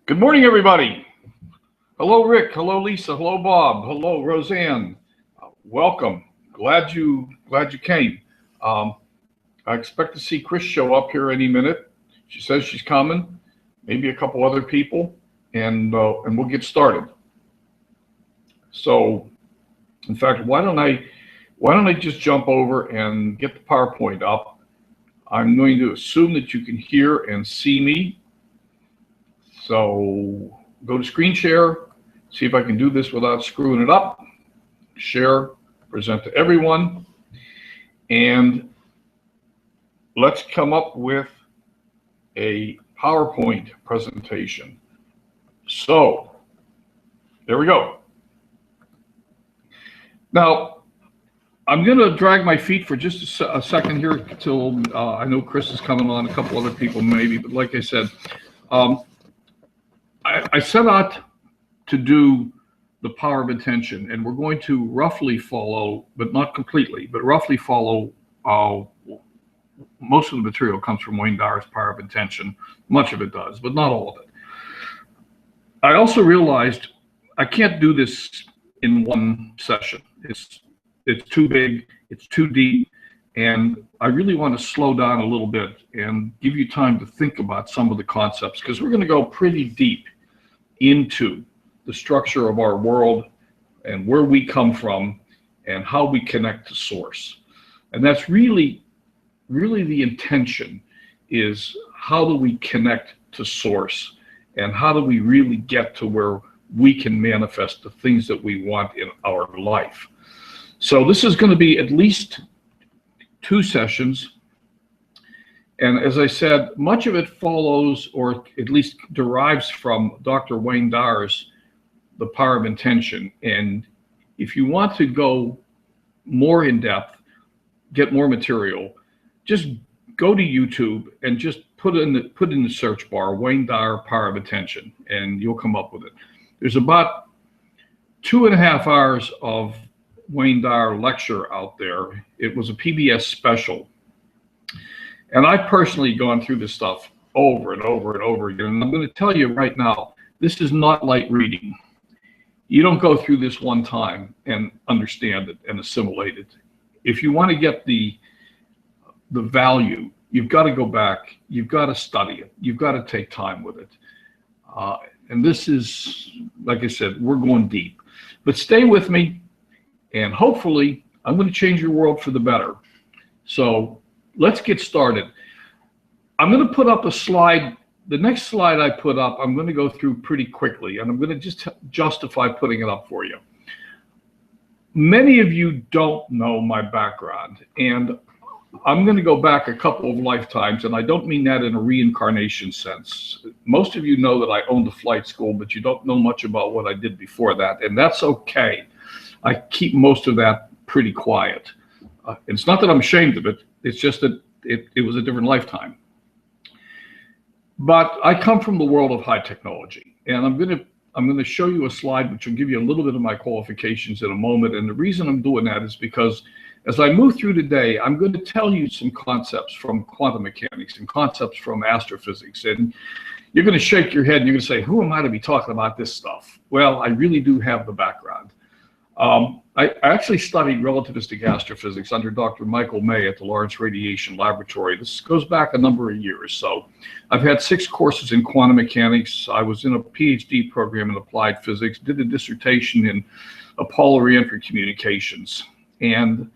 Good morning, everybody. Hello, Rick. Hello, Lisa. Hello, Bob. Hello, Roseanne. Welcome. Glad you came. Um, I expect to see Chris show up here any minute. She says she's coming. Maybe a couple other people, and we'll get started. So, in fact, why don't I just jump over and get the PowerPoint up? I'm going to assume that you can hear and see me. So go to screen share, see if I can do this without screwing it up. Share, present to everyone, and let's come up with a PowerPoint presentation. So there we go. Now, I'm going to drag my feet for just a second here till I know Chris is coming on, a couple other people maybe, but like I said, I set out to do the power of attention, and we're going to roughly follow, but not completely, but roughly follow, most of the material comes from Wayne Dyer's Power of Attention. Much of it does, but not all of it. I also realized I can't do this in one session. It's too big, it's too deep, and I really want to slow down a little bit and give you time to think about some of the concepts, because we're going to go pretty deep into the structure of our world and where we come from and how we connect to source. And that's really the intention, is how do we connect to source, and how do we really get to where we can manifest the things that we want in our life. So this is going to be at least 2 sessions. And as I said, much of it follows, or at least derives from, Dr. Wayne Dyer's The Power of Intention. And if you want to go more in depth, get more material, just go to YouTube and just put in the search bar Wayne Dyer Power of Attention, and you'll come up with it. There's about 2.5 hours of Wayne Dyer lecture out there. It was a PBS special. And I've personally gone through this stuff over and over and over again. And I'm going to tell you right now, this is not light reading. You don't go through this one time and understand it and assimilate it. If you want to get the value, you've got to go back. You've got to study it. You've got to take time with it. And this is, like I said, we're going deep. But stay with me, and hopefully I'm going to change your world for the better. So let's get started. I'm going to put up a slide. The next slide I put up, I'm going to go through pretty quickly, and I'm going to just justify putting it up for you. Many of you don't know my background, and I'm going to go back a couple of lifetimes, and I don't mean that in a reincarnation sense. Most of you know that I owned a flight school, but you don't know much about what I did before that, and that's okay. I keep most of that pretty quiet. It's not that I'm ashamed of it. It's just that it was a different lifetime. But I come from the world of high technology, and I'm going to show you a slide which will give you a little bit of my qualifications in a moment. And the reason I'm doing that is because as I move through today, I'm going to tell you some concepts from quantum mechanics and concepts from astrophysics. And you're going to shake your head and you're going to say, who am I to be talking about this stuff? Well, I really do have the background. I actually studied relativistic astrophysics under Dr. Michael May at the Lawrence Radiation Laboratory. This goes back a number of years. So I've had 6 courses in quantum mechanics. I was in a PhD program in applied physics, did a dissertation in Apollo reentry communications. And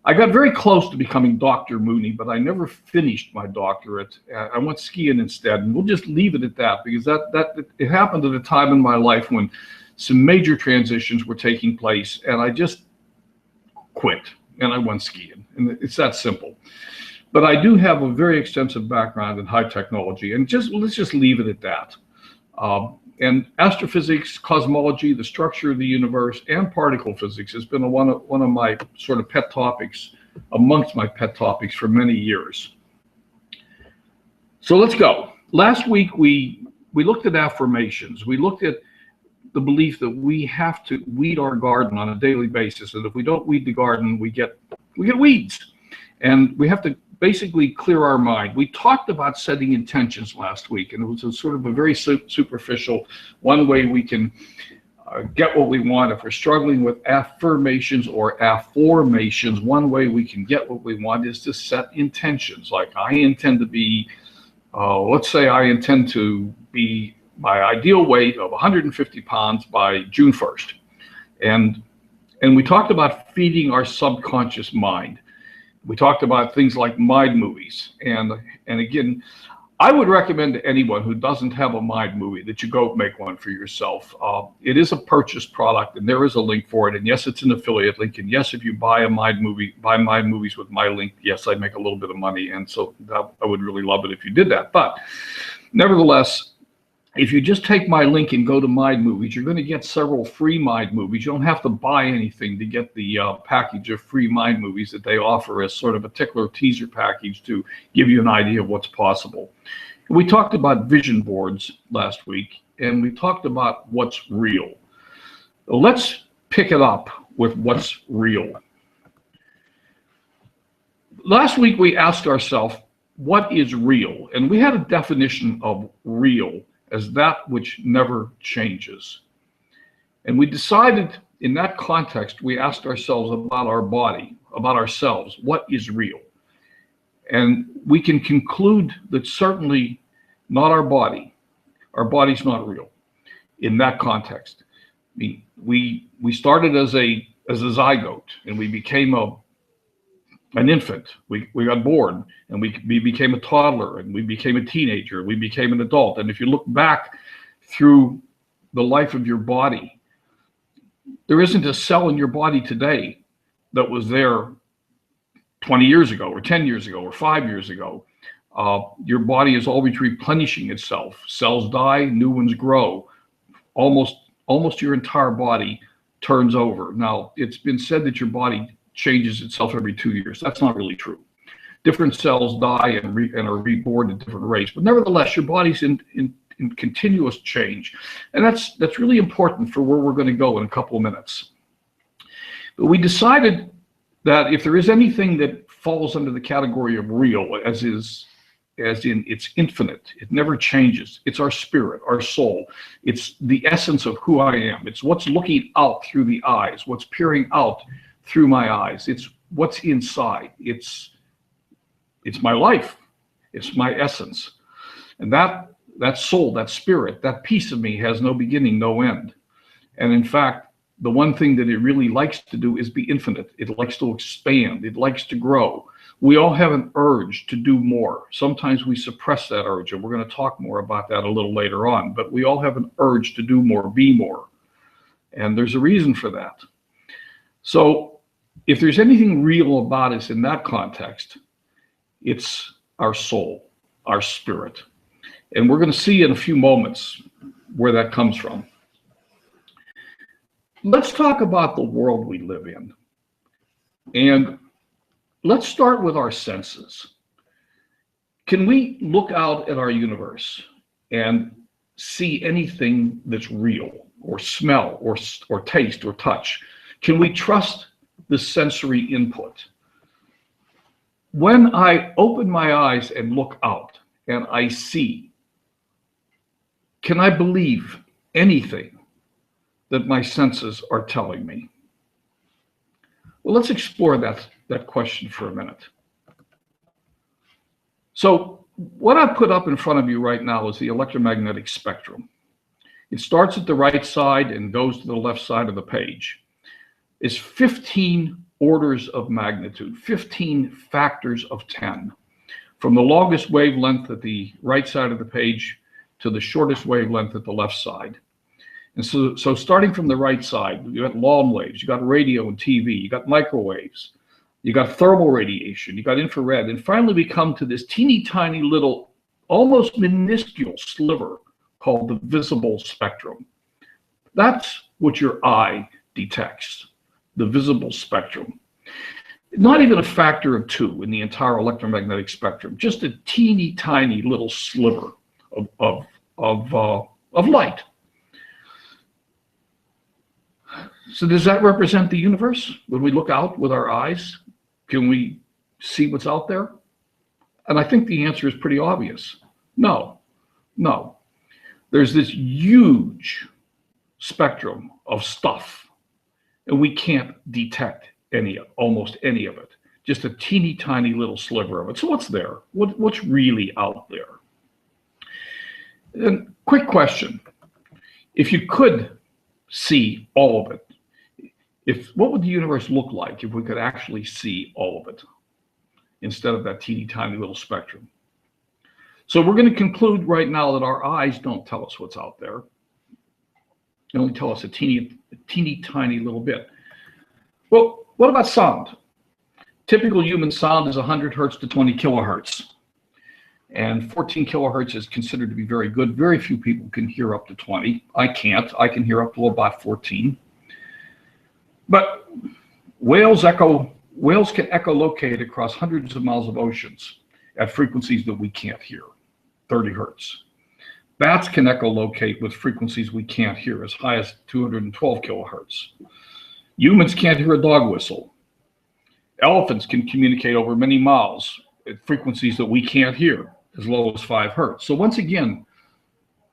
I got very close to becoming Dr. Mooney, but I never finished my doctorate. I went skiing instead, and we'll just leave it at that, because it happened at a time in my life when some major transitions were taking place, and I just quit and I went skiing, and it's that simple. But I do have a very extensive background in high technology, and let's just leave it at that. And astrophysics, cosmology, the structure of the universe, and particle physics has been one of my sort of pet topics, amongst my pet topics for many years. So let's go. Last week we looked at affirmations. We looked at the belief that we have to weed our garden on a daily basis, and if we don't weed the garden, we get weeds, and we have to basically clear our mind. We talked about setting intentions last week, and it was a sort of a very superficial one way we can get what we want. If we're struggling with affirmations or afformations, one way we can get what we want is to set intentions. Like I intend to be, let's say I intend to be my ideal weight of 150 pounds by June 1st. And we talked about feeding our subconscious mind. We talked about things like mind movies. And again, I would recommend to anyone who doesn't have a mind movie that you go make one for yourself. It is a purchased product, and there is a link for it. And yes, it's an affiliate link. And yes, if you buy a mind movie, buy mind movies with my link, yes, I make a little bit of money. And so I would really love it if you did that. But nevertheless, if you just take my link and go to Mind Movies, you're going to get several free Mind Movies. You don't have to buy anything to get the package of free Mind Movies that they offer as sort of a tickler teaser package to give you an idea of what's possible. We talked about vision boards last week, and we talked about what's real. Let's pick it up with what's real. Last week, we asked ourselves, what is real? And we had a definition of real as that which never changes. And we decided in that context, we asked ourselves about our body, about ourselves, what is real? And we can conclude that certainly not our body. Our body's not real in that context. We started as a zygote, and we became an infant. We got born, and we became a toddler, and we became a teenager, we became an adult. And if you look back through the life of your body, there isn't a cell in your body today that was there 20 years ago or 10 years ago or 5 years ago. Your body is always replenishing itself. Cells die, new ones grow. Almost your entire body turns over. Now, it's been said that your body changes itself every 2 years. That's not really true. Different cells die and are reborn at different rates, but nevertheless, your body's in continuous change, and that's really important for where we're going to go in a couple of minutes. But we decided that if there is anything that falls under the category of real, as in it's infinite, it never changes. It's our spirit, our soul. It's the essence of who I am. It's what's looking out through the eyes, what's peering out through my eyes. It's what's inside. It's my life. It's my essence. And that soul, that spirit, that piece of me has no beginning, no end. And in fact, the one thing that it really likes to do is be infinite. It likes to expand. It likes to grow. We all have an urge to do more. Sometimes we suppress that urge, and we're going to talk more about that a little later on. But we all have an urge to do more, be more. And there's a reason for that. So if there's anything real about us in that context, it's our soul, our spirit. And we're going to see in a few moments where that comes from. Let's talk about the world we live in. And let's start with our senses. Can we look out at our universe and see anything that's real, or smell, or taste, or touch? Can we trust the sensory input? When I open my eyes and look out and I see, can I believe anything that my senses are telling me? Well, let's explore that question for a minute. So what I put up in front of you right now is the electromagnetic spectrum. It starts at the right side and goes to the left side of the page. It's 15 orders of magnitude, 15 factors of 10, from the longest wavelength at the right side of the page to the shortest wavelength at the left side. And so starting from the right side, you got long waves, you got radio and TV, you got microwaves, you got thermal radiation, you got infrared, and finally we come to this teeny tiny little, almost minuscule sliver called the visible spectrum. That's what your eye detects, the visible spectrum. Not even a factor of 2 in the entire electromagnetic spectrum, just a teeny tiny little sliver of light. So does that represent the universe? When we look out with our eyes, can we see what's out there? And I think the answer is pretty obvious. No, no. There's this huge spectrum of stuff, and we can't detect almost any of it. Just a teeny tiny little sliver of it. So what's there? What's really out there? And quick question. If you could see all of it, what would the universe look like if we could actually see all of it instead of that teeny tiny little spectrum? So we're going to conclude right now that our eyes don't tell us what's out there. They only tell us a teeny tiny little bit. Well, what about sound? Typical human sound is 100 hertz to 20 kilohertz. And 14 kilohertz is considered to be very good. Very few people can hear up to 20. I can't. I can hear up to about 14. But whales can echolocate across hundreds of miles of oceans at frequencies that we can't hear, 30 hertz. Bats can echolocate with frequencies we can't hear, as high as 212 kilohertz. Humans can't hear a dog whistle. Elephants can communicate over many miles at frequencies that we can't hear, as low as 5 hertz. So once again,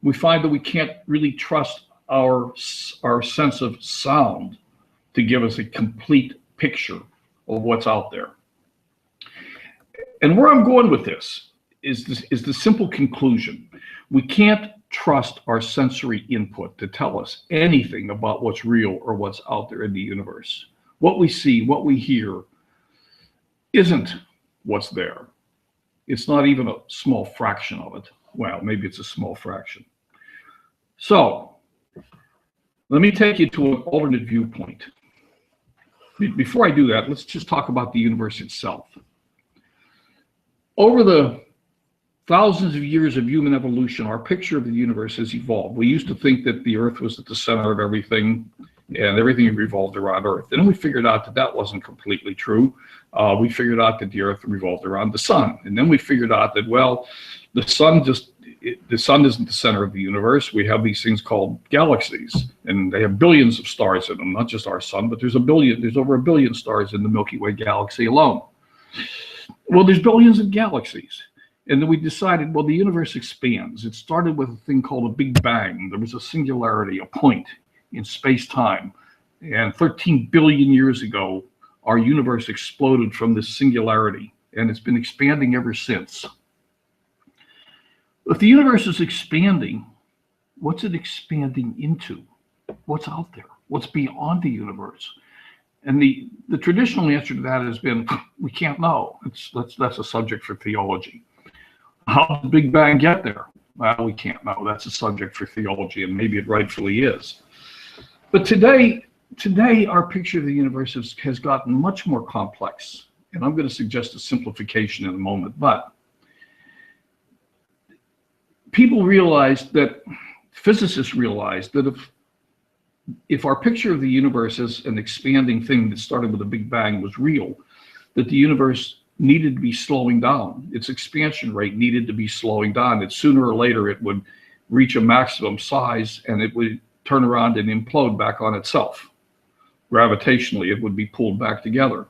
we find that we can't really trust our sense of sound to give us a complete picture of what's out there. And where I'm going with this is the simple conclusion. We can't trust our sensory input to tell us anything about what's real or what's out there in the universe. What we see, what we hear, isn't what's there. It's not even a small fraction of it. Well, maybe it's a small fraction. So let me take you to an alternate viewpoint. Before I do that, let's just talk about the universe itself. Over the thousands of years of human evolution, our picture of the universe has evolved. We used to think that the Earth was at the center of everything, and everything revolved around Earth. And then we figured out that that wasn't completely true. We figured out that the Earth revolved around the sun. And then we figured out that, well, the sun isn't the center of the universe. We have these things called galaxies, and they have billions of stars in them, not just our sun, but there's over 1 billion stars in the Milky Way galaxy alone. Well, there's billions of galaxies. And then we decided, well, the universe expands. It started with a thing called a Big Bang. There was a singularity, a point in space-time. And 13 billion years ago, our universe exploded from this singularity, and it's been expanding ever since. If the universe is expanding, what's it expanding into? What's out there? What's beyond the universe? And the traditional answer to that has been, we can't know. That's a subject for theology. How did the Big Bang get there? Well, we can't know. That's a subject for theology, and maybe it rightfully is. But today our picture of the universe has gotten much more complex, and I'm going to suggest a simplification in a moment. But physicists realized that if our picture of the universe as an expanding thing that started with a Big Bang was real, that the universe needed to be slowing down. Its expansion rate needed to be slowing down. That sooner or later it would reach a maximum size and it would turn around and implode back on itself. Gravitationally, it would be pulled back together.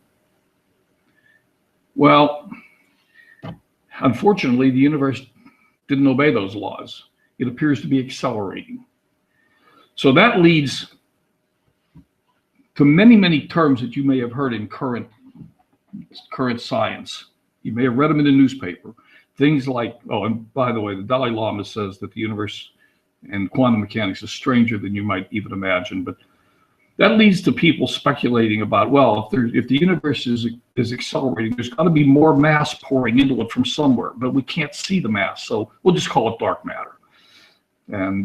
Well, unfortunately, the universe didn't obey those laws. It appears to be accelerating. So that leads to many, many terms that you may have heard in current science. You may have read them in the newspaper. Things like, oh, and by the way, the Dalai Lama says that the universe and quantum mechanics is stranger than you might even imagine. But that leads to people speculating about, well, if the universe is accelerating, there's got to be more mass pouring into it from somewhere, but we can't see the mass, so we'll just call it dark matter. And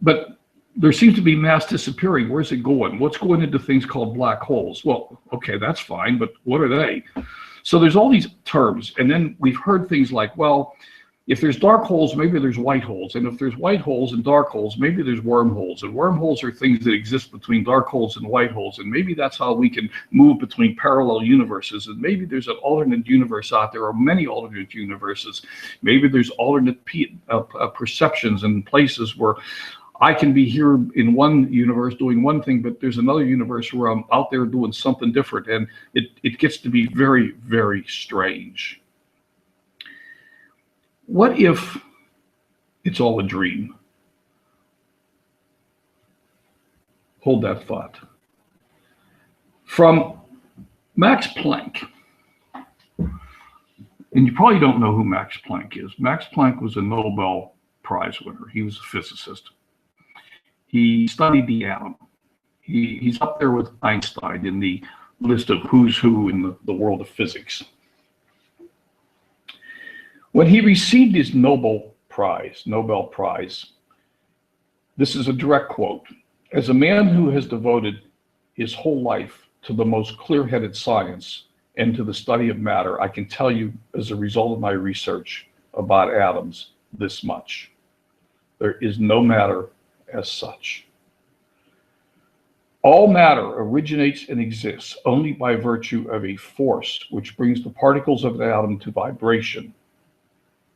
but there seems to be mass disappearing. Where's it going? What's going into things called black holes? Well, okay, that's fine, but what are they? So there's all these terms, and then we've heard things like, well, if there's dark holes, maybe there's white holes. And if there's white holes and dark holes, maybe there's wormholes. And wormholes are things that exist between dark holes and white holes. And maybe that's how we can move between parallel universes. And maybe there's an alternate universe out there, or many alternate universes. Maybe there's alternate perceptions and places where I can be here in one universe doing one thing, but there's another universe where I'm out there doing something different. And it gets to be very, very strange. What if it's all a dream? Hold that thought. From Max Planck, and you probably don't know who Max Planck is. Max Planck was a Nobel Prize winner. He was a physicist. He studied the atom. He's up there with Einstein in the list of who's who in the world of physics. When he received his Nobel Prize, this is a direct quote: "As a man who has devoted his whole life to the most clear-headed science and to the study of matter, I can tell you as a result of my research about atoms this much. There is no matter as such. All matter originates and exists only by virtue of a force which brings the particles of an atom to vibration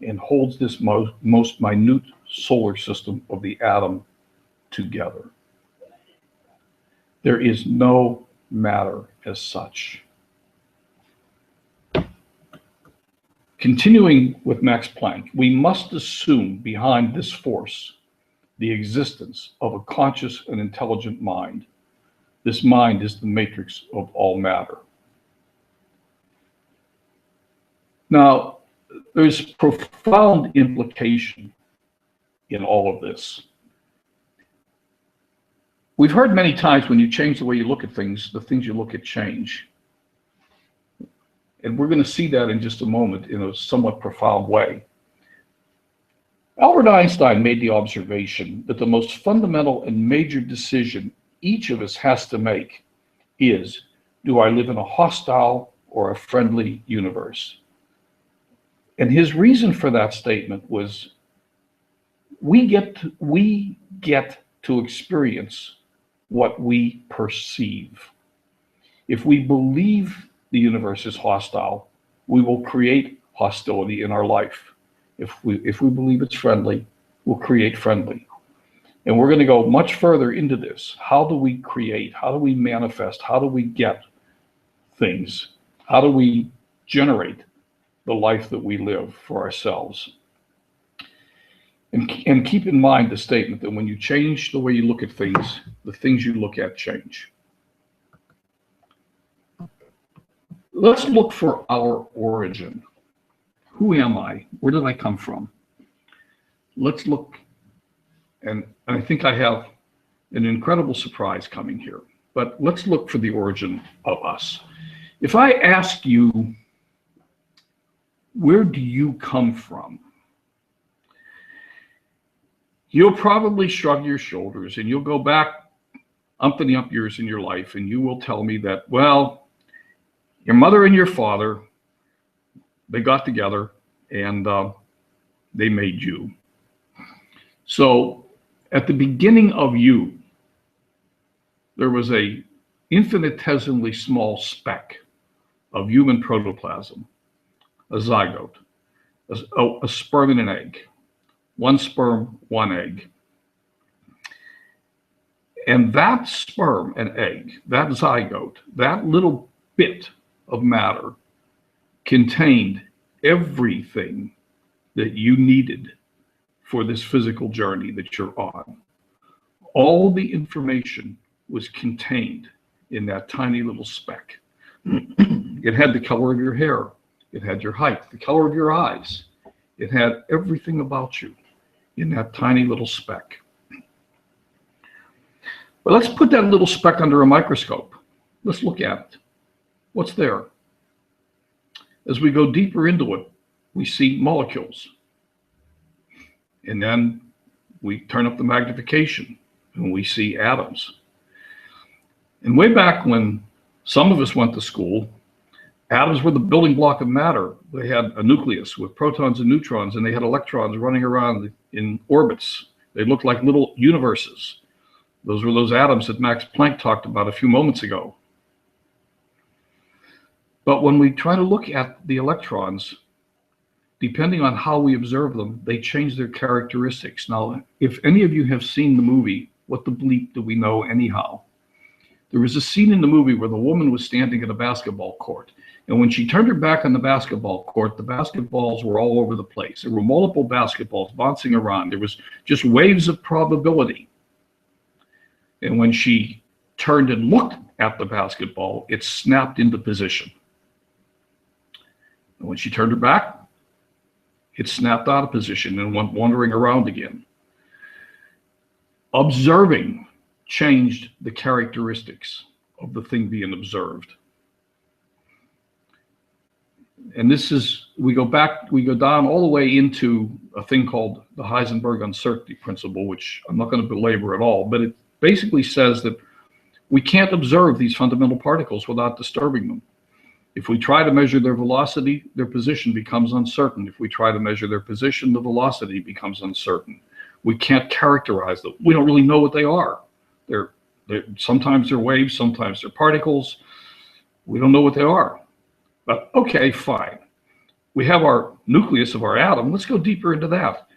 and holds this most minute solar system of the atom together. There is no matter as such." Continuing with Max Planck, we must assume behind this force the existence of a conscious and intelligent mind. This mind is the matrix of all matter. Now, there's profound implication in all of this. We've heard many times when you change the way you look at things, the things you look at change. And we're going to see that in just a moment in a somewhat profound way. Albert Einstein made the observation that the most fundamental and major decision each of us has to make is, do I live in a hostile or a friendly universe? And his reason for that statement was, we get to experience what we perceive. If we believe the universe is hostile, we will create hostility in our life. If we believe it's friendly, we'll create friendly. And we're going to go much further into this. How do we create? How do we manifest? How do we get things? How do we generate the life that we live for ourselves? And keep in mind the statement that when you change the way you look at things, the things you look at change. Let's look for our origin. Who am I? Where did I come from? Let's look, and I think I have an incredible surprise coming here, but let's look for the origin of us. If I ask you, where do you come from? You'll probably shrug your shoulders and you'll go back umpty years in your life and you will tell me that, well, your mother and your father, they got together and they made you. So at the beginning of you, there was a infinitesimally small speck of human protoplasm, a zygote, a sperm and an egg. One sperm, one egg. And that sperm and egg, that zygote, that little bit of matter contained everything that you needed for this physical journey that you're on. All the information was contained in that tiny little speck. It had the color of your hair. It had your height, the color of your eyes. It had everything about you in that tiny little speck. But let's put that little speck under a microscope. Let's look at it. What's there? As we go deeper into it, we see molecules. And then we turn up the magnification and we see atoms. And way back when some of us went to school, atoms were the building block of matter. They had a nucleus with protons and neutrons, and they had electrons running around in orbits. They looked like little universes. Those were those atoms that Max Planck talked about a few moments ago. But when we try to look at the electrons, depending on how we observe them, they change their characteristics. Now, if any of you have seen the movie, What the Bleep Do We Know Anyhow? There was a scene in the movie where the woman was standing at a basketball court, And when she turned her back on the basketball court, the basketballs were all over the place. There were multiple basketballs bouncing around. There was just waves of probability. And when she turned and looked at the basketball, it snapped into position. And when she turned her back, it snapped out of position and went wandering around again. Observing changed the characteristics of the thing being observed. And this is, we go down all the way into a thing called the Heisenberg uncertainty principle, which I'm not going to belabor at all, but it basically says that we can't observe these fundamental particles without disturbing them. If we try to measure their velocity, their position becomes uncertain. If we try to measure their position, the velocity becomes uncertain. We can't characterize them. We don't really know what they are. Sometimes they're waves, sometimes they're particles. We don't know what they are. But okay, fine. We have our nucleus of our atom. Let's go deeper into that.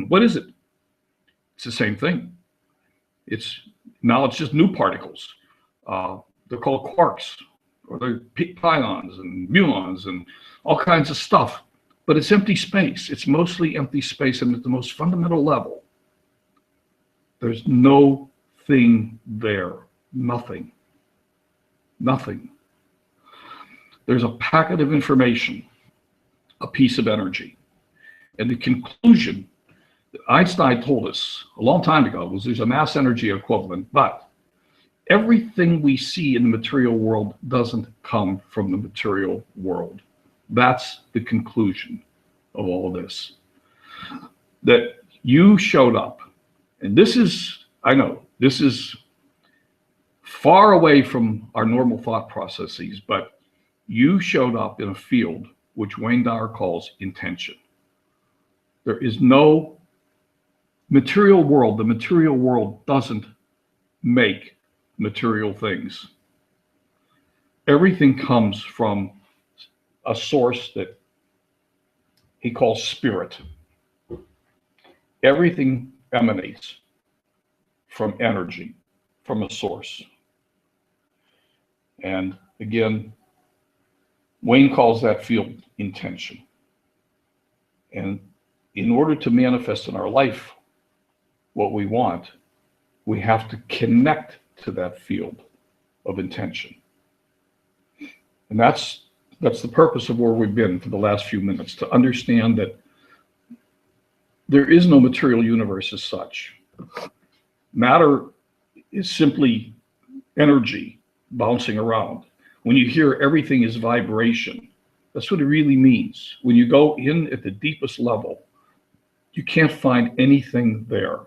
What is it? It's the same thing. Now it's just new particles. They're called quarks, or they're pions and muons and all kinds of stuff. But it's empty space. It's mostly empty space, and at the most fundamental level, there's no thing there. Nothing. Nothing. There's a packet of information, a piece of energy. And the conclusion that Einstein told us a long time ago was there's a mass energy equivalent, but everything we see in the material world doesn't come from the material world. That's the conclusion of all of this. That you showed up, and this is, I know, this is far away from our normal thought processes, but you showed up in a field which Wayne Dyer calls intention. There is no material world. The material world doesn't make material things. Everything comes from a source that he calls spirit. Everything emanates from energy, from a source. And again, Wayne calls that field intention. And in order to manifest in our life what we want, we have to connect to that field of intention. And that's the purpose of where we've been for the last few minutes, to understand that there is no material universe as such. Matter is simply energy bouncing around. When you hear everything is vibration, that's what it really means. When you go in at the deepest level, you can't find anything there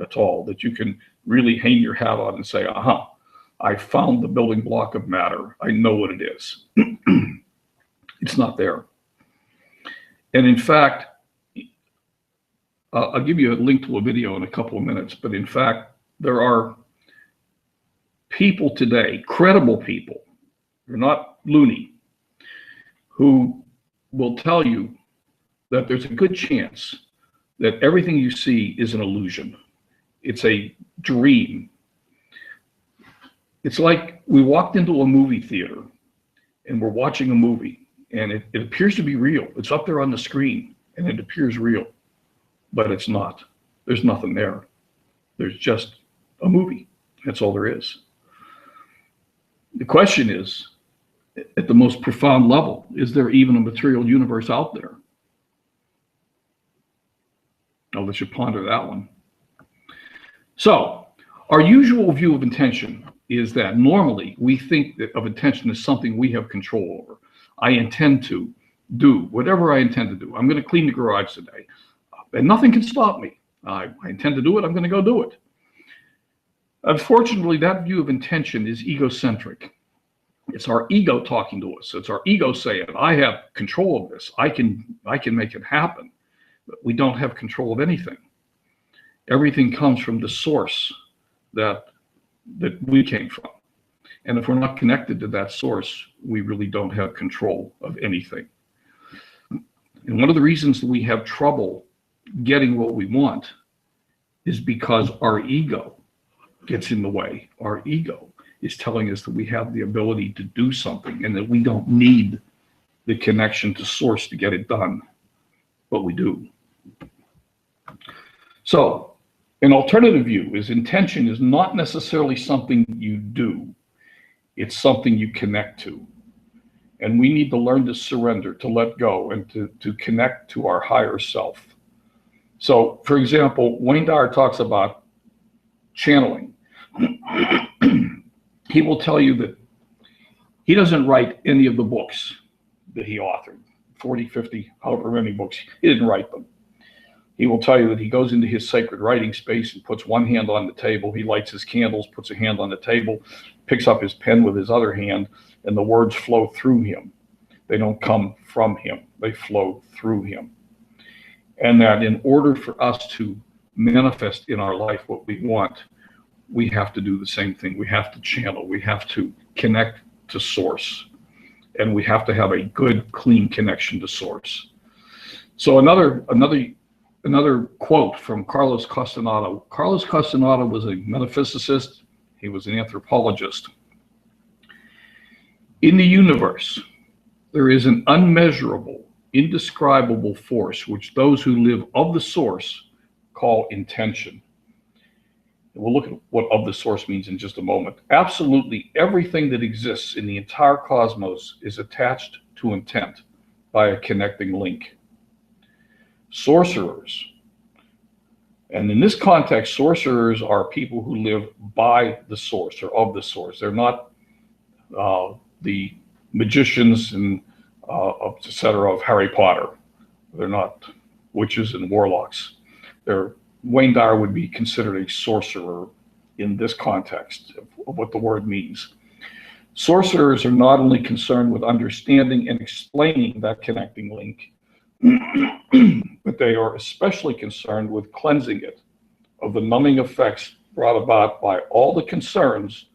at all that you can really hang your hat on and say, aha, I found the building block of matter. I know what it is. It's not there. And in fact, I'll give you a link to a video in a couple of minutes, but in fact, there are people today, credible people, they're not loony, who will tell you that there's a good chance that everything you see is an illusion. It's a dream. It's like we walked into a movie theater and we're watching a movie and it appears to be real. It's up there on the screen and it appears real, but it's not. There's nothing there. There's just a movie. That's all there is. The question is, at the most profound level, is there even a material universe out there? I'll let you ponder that one. So, our usual view of intention is that normally we think that of intention as something we have control over. I intend to do whatever I intend to do. I'm going to clean the garage today, and nothing can stop me. I intend to do it. I'm going to go do it. Unfortunately, that view of intention is egocentric. It's our ego talking to us. It's our ego saying, I have control of this. I can make it happen. But we don't have control of anything. Everything comes from the source that we came from. And if we're not connected to that source, we really don't have control of anything. And one of the reasons that we have trouble getting what we want is because our ego gets in the way. Our ego is telling us that we have the ability to do something and that we don't need the connection to source to get it done, but we do. So an alternative view is intention is not necessarily something you do. It's something you connect to. And we need to learn to surrender, to let go, and to connect to our higher self. So, for example, Wayne Dyer talks about channeling. He will tell you that he doesn't write any of the books that he authored, 40, 50, however many books. He didn't write them. He will tell you that he goes into his sacred writing space and puts one hand on the table. He lights his candles, puts a hand on the table, picks up his pen with his other hand, and the words flow through him. They don't come from him. They flow through him. And that in order for us to manifest in our life what we want, we have to do the same thing. We have to channel. We have to connect to source. And we have to have a good, clean connection to source. So another quote from Carlos Castaneda. Carlos Castaneda was a metaphysicist. He was an anthropologist. In the universe, there is an unmeasurable, indescribable force which those who live of the source call intention. We'll look at what of the source means in just a moment. Absolutely everything that exists in the entire cosmos is attached to intent by a connecting link. Sorcerers, and in this context, sorcerers are people who live by the source or of the source. They're not the magicians and etc. of Harry Potter. They're not witches and warlocks. Wayne Dyer would be considered a sorcerer in this context of what the word means. Sorcerers are not only concerned with understanding and explaining that connecting link, but they are especially concerned with cleansing it of the numbing effects brought about by all the concerns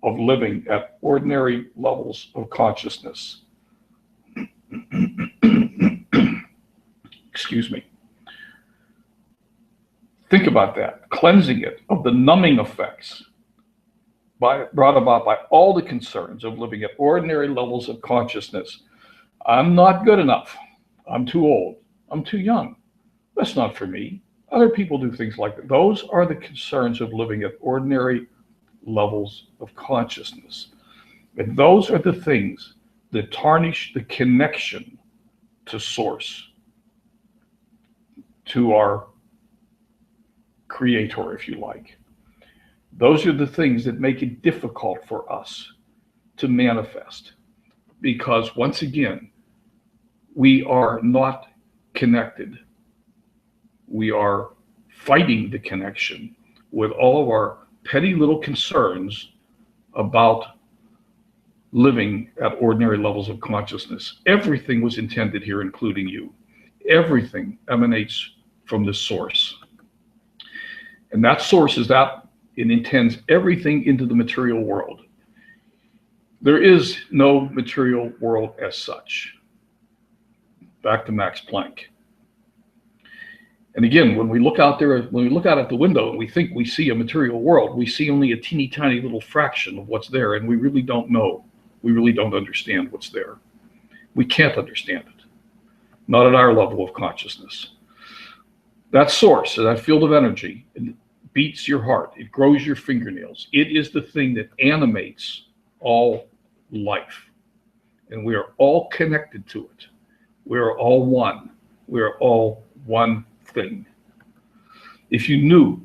of living at ordinary levels of consciousness. Excuse me. Think about that, cleansing it of the numbing effects brought about by all the concerns of living at ordinary levels of consciousness. I'm not good enough. I'm too old. I'm too young. That's not for me. Other people do things like that. Those are the concerns of living at ordinary levels of consciousness. And those are the things that tarnish the connection to source, to our creator, if you like. Those are the things that make it difficult for us to manifest, because once again, we are not connected. We are fighting the connection with all of our petty little concerns about living at ordinary levels of consciousness. Everything was intended here, including you. Everything emanates from the source. And that source is that it intends everything into the material world. There is no material world as such. Back to Max Planck. And again, when we look out there, when we look out at the window and we think we see a material world, we see only a teeny tiny little fraction of what's there, and we really don't know. We really don't understand what's there. We can't understand it. Not at our level of consciousness. That source, that field of energy, it beats your heart. It grows your fingernails. It is the thing that animates all life. And we are all connected to it. We are all one. We are all one thing. If you knew,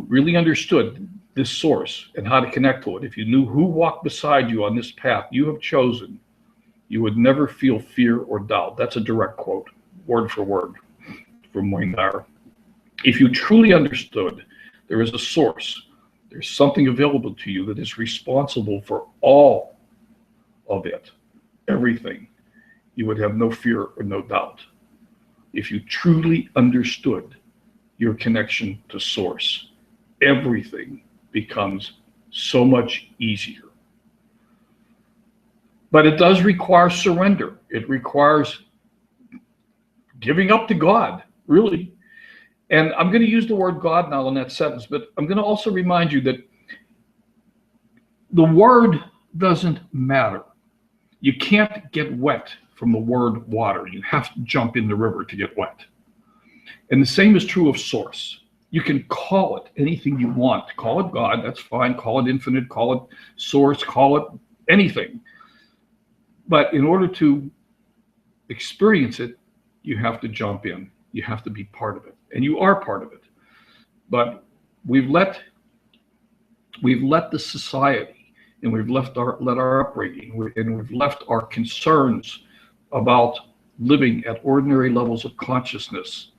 really understood this source and how to connect to it, if you knew who walked beside you on this path you have chosen, you would never feel fear or doubt. That's a direct quote, word for word, from Wayne Dyer. If you truly understood there is a source, there's something available to you that is responsible for all of it, everything, you would have no fear or no doubt. If you truly understood your connection to source, everything becomes so much easier. But it does require surrender. It requires giving up to God, really. And I'm going to use the word God now in that sentence, but I'm going to also remind you that The word doesn't matter. You can't get wet from the word water. You have to jump in the river to get wet. And the same is true of source. You can call it anything you want. Call it God, that's fine. Call it infinite, call it source, call it anything. But in order to experience it, you have to jump in. You have to be part of it. And you are part of it. But we've let the society, and we've let our upbringing, and we've left our concerns about living at ordinary levels of consciousness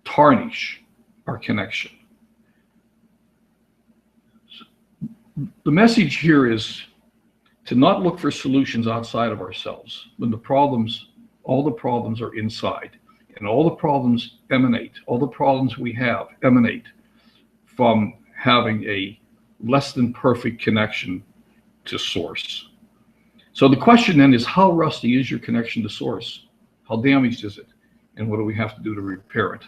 tarnish our connection. The message here is to not look for solutions outside of ourselves when all the problems are inside, and all the problems we have emanate from having a less than perfect connection to source. So the question then is, how rusty is your connection to source? How damaged is it? And what do we have to do to repair it?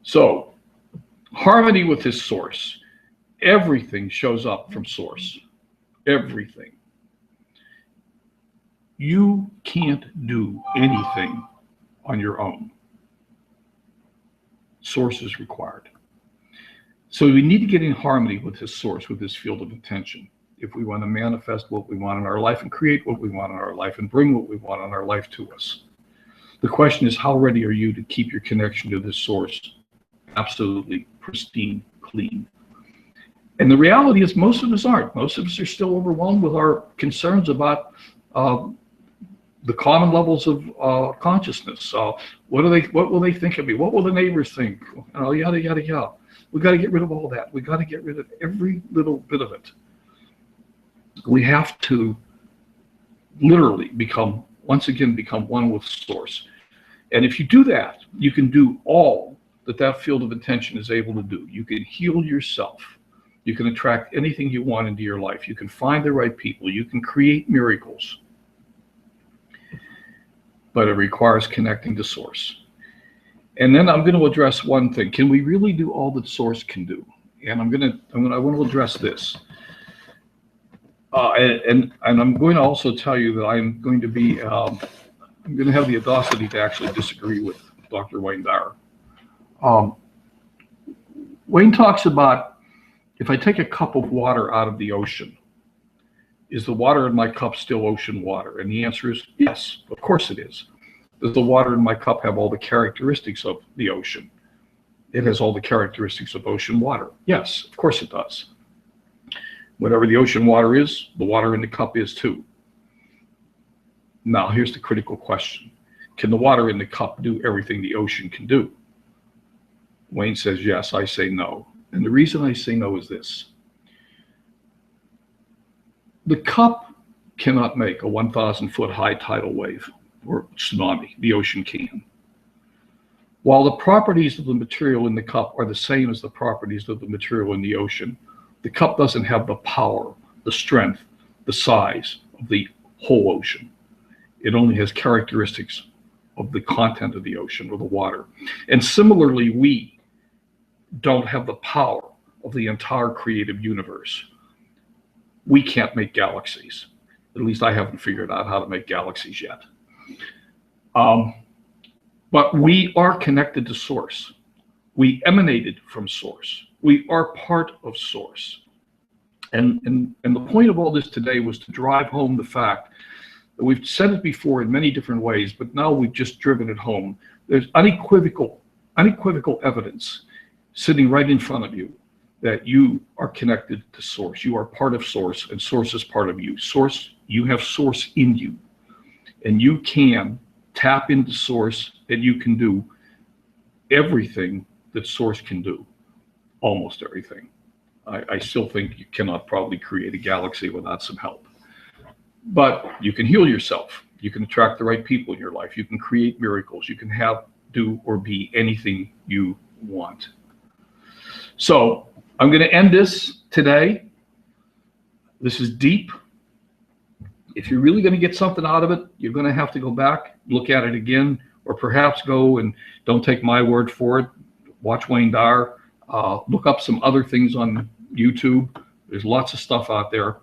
So, harmony with this source. Everything shows up from source. Everything. You can't do anything on your own. Source is required. So we need to get in harmony with this source, with this field of attention, if we want to manifest what we want in our life and create what we want in our life and bring what we want in our life to us. The question is, how ready are you to keep your connection to this source absolutely pristine, clean? And the reality is most of us aren't. Most of us are still overwhelmed with our concerns about the common levels of consciousness. What will they think of me? What will the neighbors think? Yada, yada, yada. We got to get rid of all that. We got to get rid of every little bit of it. We have to literally become one with source. And if you do that, you can do all that field of attention is able to do. You can heal yourself. You can attract anything you want into your life. You can find the right people. You can create miracles. But it requires connecting to source. And then I'm going to address one thing. Can we really do all that source can do? And I want to address this. And I'm going to also tell you that I'm going to have the audacity to actually disagree with Dr. Wayne Dyer. Wayne talks about, if I take a cup of water out of the ocean, is the water in my cup still ocean water? And the answer is yes, of course it is. Does the water in my cup have all the characteristics of the ocean? It has all the characteristics of ocean water. Yes, of course it does. Whatever the ocean water is, the water in the cup is too. Now, here's the critical question. Can the water in the cup do everything the ocean can do? Wayne says yes, I say no. And the reason I say no is this. The cup cannot make a 1,000-foot high tidal wave or tsunami. The ocean can. While the properties of the material in the cup are the same as the properties of the material in the ocean, the cup doesn't have the power, the strength, the size of the whole ocean. It only has characteristics of the content of the ocean or the water. And similarly, we don't have the power of the entire creative universe. We can't make galaxies. At least I haven't figured out how to make galaxies yet. But we are connected to source. We emanated from source. We are part of source. And the point of all this today was to drive home the fact that we've said it before in many different ways, but now we've just driven it home. There's unequivocal evidence sitting right in front of you that you are connected to source. You are part of source, and source is part of you. Source, you have source in you, and you can tap into source, and you can do everything that source can do, almost everything. I still think you cannot probably create a galaxy without some help. But you can heal yourself. You can attract the right people in your life. You can create miracles. You can have, do, or be anything you want. So I'm going to end this today. This is deep. If you're really going to get something out of it, you're going to have to go back, look at it again, or perhaps go and don't take my word for it. Watch Wayne Dyer. Look up some other things on YouTube. There's lots of stuff out there.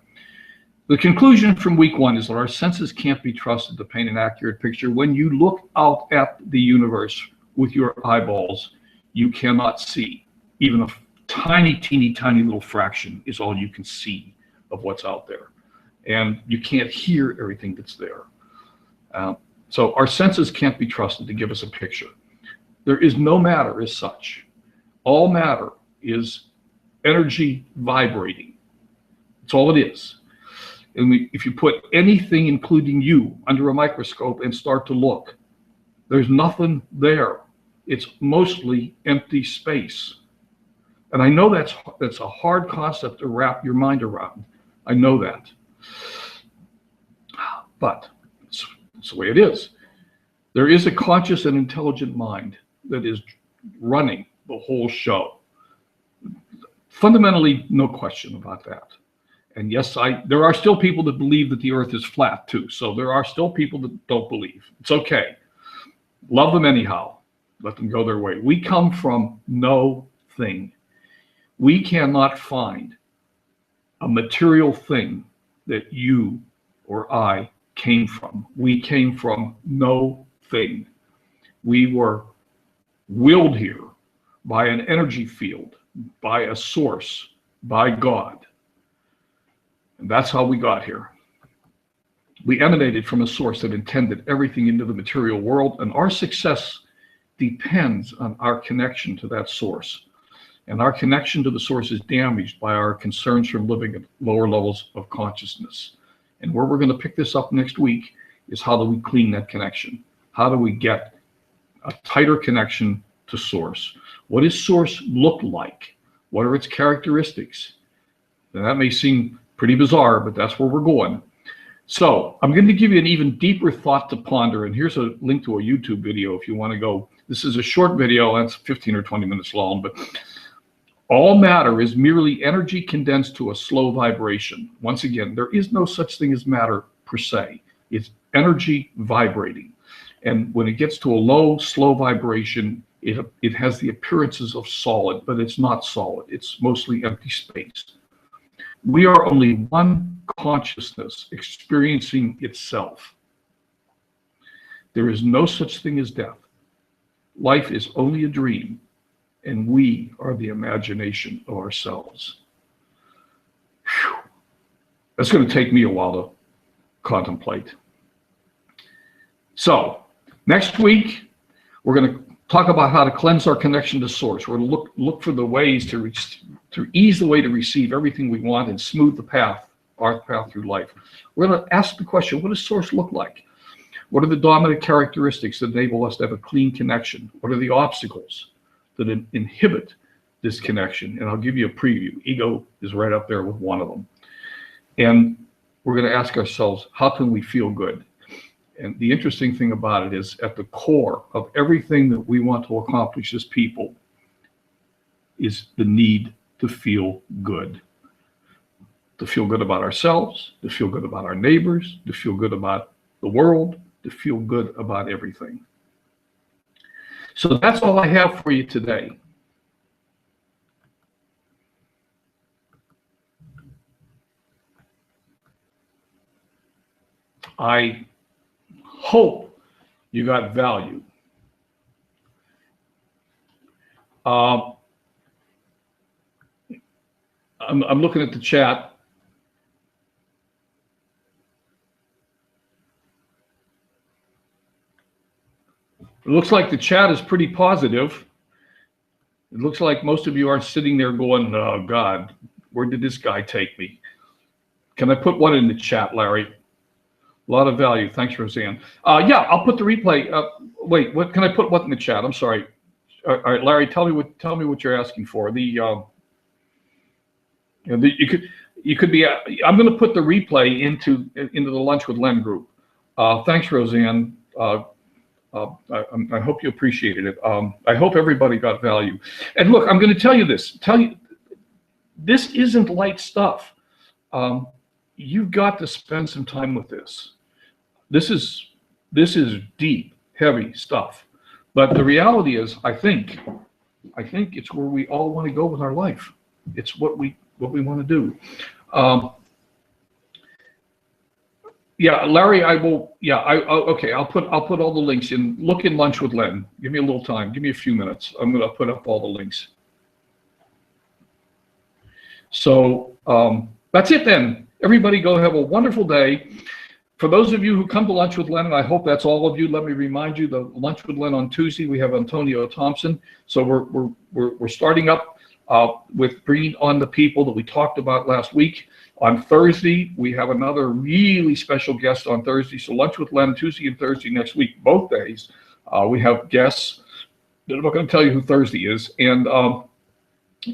The conclusion from week 1 is that our senses can't be trusted to paint an accurate picture. When you look out at the universe with your eyeballs, you cannot see. Even a tiny, teeny, tiny little fraction is all you can see of what's out there. And you can't hear everything that's there. So our senses can't be trusted to give us a picture. There is no matter as such. All matter is energy vibrating. That's all it is. And if you put anything, including you, under a microscope and start to look, there's nothing there. It's mostly empty space. And I know that's a hard concept to wrap your mind around. I know that. But it's the way it is. There is a conscious and intelligent mind that is running the whole show. Fundamentally, no question about that. And yes, there are still people that believe that the earth is flat too. So there are still people that don't believe. It's okay. Love them anyhow. Let them go their way. We come from no thing. We cannot find a material thing that you or I came from. We came from no thing. We were willed here by an energy field, by a source, by God. And that's how we got here. We emanated from a source that intended everything into the material world, and our success depends on our connection to that source. And our connection to the source is damaged by our concerns from living at lower levels of consciousness. And where we're going to pick this up next week is how do we clean that connection? How do we get a tighter connection to source? What does source look like? What are its characteristics? Now, that may seem pretty bizarre, but that's where we're going. So I'm going to give you an even deeper thought to ponder. And here's a link to a YouTube video if you want to go. This is a short video, that's 15 or 20 minutes long, but all matter is merely energy condensed to a slow vibration. Once again, there is no such thing as matter per se. It's energy vibrating. And when it gets to a low, slow vibration, it has the appearances of solid, but it's not solid. It's mostly empty space. We are only one consciousness experiencing itself. There is no such thing as death. Life is only a dream, and we are the imagination of ourselves. Whew. That's going to take me a while to contemplate. So, next week, we're going to talk about how to cleanse our connection to source. We're going to look for the ways to ease the way to receive everything we want and smooth the path, our path through life. We're going to ask the question, what does source look like? What are the dominant characteristics that enable us to have a clean connection? What are the obstacles that inhibit this connection? And I'll give you a preview. Ego is right up there with one of them. And we're going to ask ourselves, how can we feel good? And the interesting thing about it is at the core of everything that we want to accomplish as people is the need to feel good. To feel good about ourselves, to feel good about our neighbors, to feel good about the world, to feel good about everything. So that's all I have for you today. I hope you got value. I'm looking at the chat. It looks like the chat is pretty positive. It looks like most of you are sitting there going, oh God, where did this guy take me? Can I put one in the chat, Larry? A lot of value. Thanks, Roseanne. Yeah, I'll put the replay. Wait, what can I put? What in the chat? I'm sorry. All right, Larry, tell me what you're asking for. You could be. I'm going to put the replay into the Lunch with Len group. Thanks, Roseanne. I hope you appreciated it. I hope everybody got value. And look, I'm going to tell you this. This isn't light stuff. You've got to spend some time with this. This is deep, heavy stuff. But the reality is, I think it's where we all want to go with our life. It's what we want to do. Yeah, Larry, I will. Yeah, okay. I'll put all the links in. Look in Lunch with Len. Give me a little time. Give me a few minutes. I'm going to put up all the links. So that's it then. Everybody go have a wonderful day. For those of you who come to Lunch with Len, and I hope that's all of you, let me remind you, the Lunch with Len on Tuesday, we have Antonio Thompson. So we're starting up with bringing on the people that we talked about last week. On Thursday, we have another really special guest on Thursday. So Lunch with Len, Tuesday and Thursday next week, both days, we have guests. I'm not going to tell you who Thursday is. And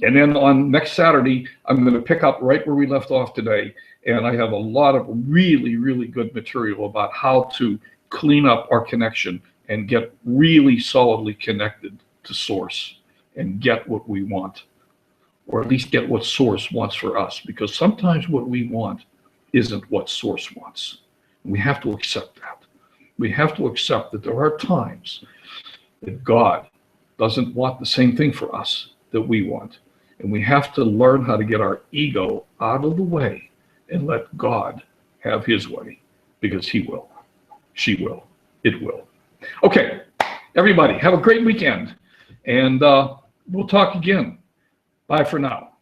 then on next Saturday, I'm going to pick up right where we left off today. And I have a lot of really, really good material about how to clean up our connection and get really solidly connected to Source and get what we want, or at least get what Source wants for us, because sometimes what we want isn't what Source wants. We have to accept that. We have to accept that there are times that God doesn't want the same thing for us that we want. And we have to learn how to get our ego out of the way and let God have his way, because he will, she will, it will. Okay, everybody, have a great weekend, and we'll talk again. Bye for now.